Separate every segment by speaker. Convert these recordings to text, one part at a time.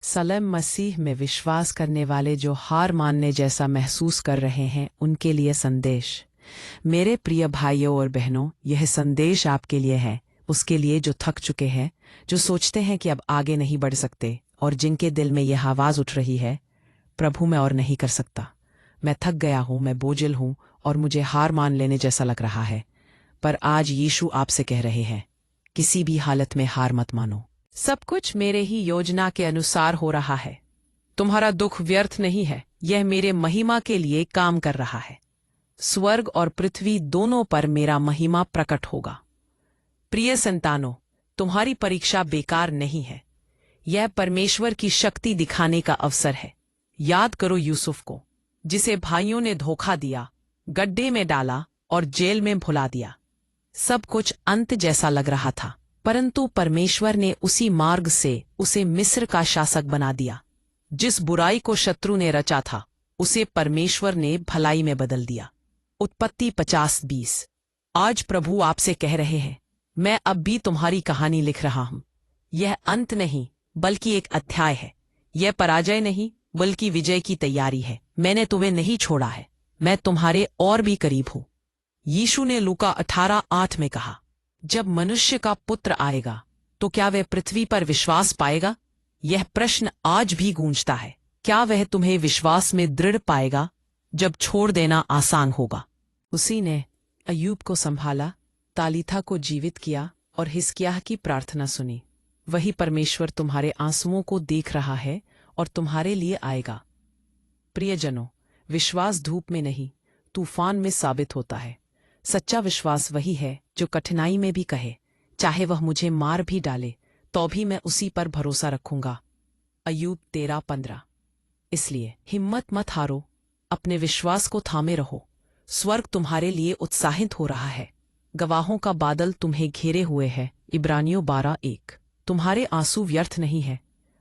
Speaker 1: सलेम मसीह में विश्वास करने वाले जो हार मानने जैसा महसूस कर रहे हैं उनके लिए संदेश। मेरे प्रिय भाइयों और बहनों, यह संदेश आपके लिए है, उसके लिए जो थक चुके हैं, जो सोचते हैं कि अब आगे नहीं बढ़ सकते, और जिनके दिल में यह आवाज़ उठ रही है, प्रभु मैं और नहीं कर सकता, मैं थक गया हूँ, मैं बोझिल हूँ और मुझे हार मान लेने जैसा लग रहा है। पर आज यीशु आपसे कह रहे हैं, किसी भी हालत में हार मत मानो। सब कुछ मेरे ही योजना के अनुसार हो रहा है। तुम्हारा दुख व्यर्थ नहीं है, यह मेरे महिमा के लिए काम कर रहा है। स्वर्ग और पृथ्वी दोनों पर मेरा महिमा प्रकट होगा। प्रिय संतानों, तुम्हारी परीक्षा बेकार नहीं है। यह परमेश्वर की शक्ति दिखाने का अवसर है। याद करो यूसुफ को, जिसे भाइयों ने धोखा दिया, गड्ढे में डाला और जेल में भुला दिया। सब कुछ अंत जैसा लग रहा था, परंतु परमेश्वर ने उसी मार्ग से उसे मिस्र का शासक बना दिया। जिस बुराई को शत्रु ने रचा था, उसे परमेश्वर ने भलाई में बदल दिया। उत्पत्ति 50:20। आज प्रभु आपसे कह रहे हैं, मैं अब भी तुम्हारी कहानी लिख रहा हूं। यह अंत नहीं, बल्कि एक अध्याय है। यह पराजय नहीं, बल्कि विजय की तैयारी है। मैंने तुम्हें नहीं छोड़ा है, मैं तुम्हारे और भी करीब हूं। यीशु ने लूका 18:8 में कहा, जब मनुष्य का पुत्र आएगा तो क्या वह पृथ्वी पर विश्वास पाएगा? यह प्रश्न आज भी गूंजता है। क्या वह तुम्हें विश्वास में दृढ़ पाएगा जब छोड़ देना आसान होगा? उसी ने अय्यूब को संभाला, तालीथा को जीवित किया और हिजकिय्याह की प्रार्थना सुनी। वही परमेश्वर तुम्हारे आंसुओं को देख रहा है और तुम्हारे लिए आएगा। प्रियजनों, विश्वास धूप में नहीं, तूफान में साबित होता है। सच्चा विश्वास वही है जो कठिनाई में भी कहे, चाहे वह मुझे मार भी डाले तो भी मैं उसी पर भरोसा रखूंगा। अय्यूब 13:15। इसलिए हिम्मत मत हारो, अपने विश्वास को थामे रहो। स्वर्ग तुम्हारे लिए उत्साहित हो रहा है। गवाहों का बादल तुम्हें घेरे हुए है। इब्रानियों 12:1। तुम्हारे आंसू व्यर्थ नहीं है।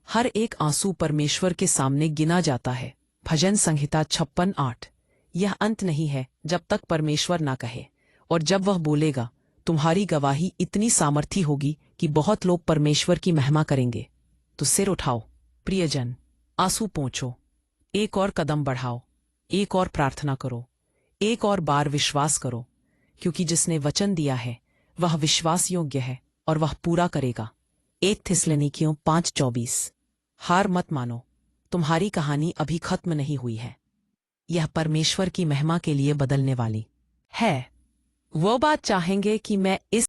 Speaker 1: हर एक आंसू परमेश्वर के सामने गिना जाता है। भजन संहिता 56:8। यह अंत नहीं है जब तक परमेश्वर ना कहे, और जब वह बोलेगा, तुम्हारी गवाही इतनी सामर्थी होगी कि बहुत लोग परमेश्वर की महिमा करेंगे। तो सिर उठाओ प्रियजन, आंसू पोंछो, एक और कदम बढ़ाओ, एक और प्रार्थना करो, एक और बार विश्वास करो, क्योंकि जिसने वचन दिया है वह विश्वास योग्य है और वह पूरा करेगा। 1 थिस्सलुनीकियों 5:24। हार मत मानो, तुम्हारी कहानी अभी खत्म नहीं हुई है। यह परमेश्वर की महिमा के लिए बदलने वाली है। वो बात चाहेंगे कि मैं इस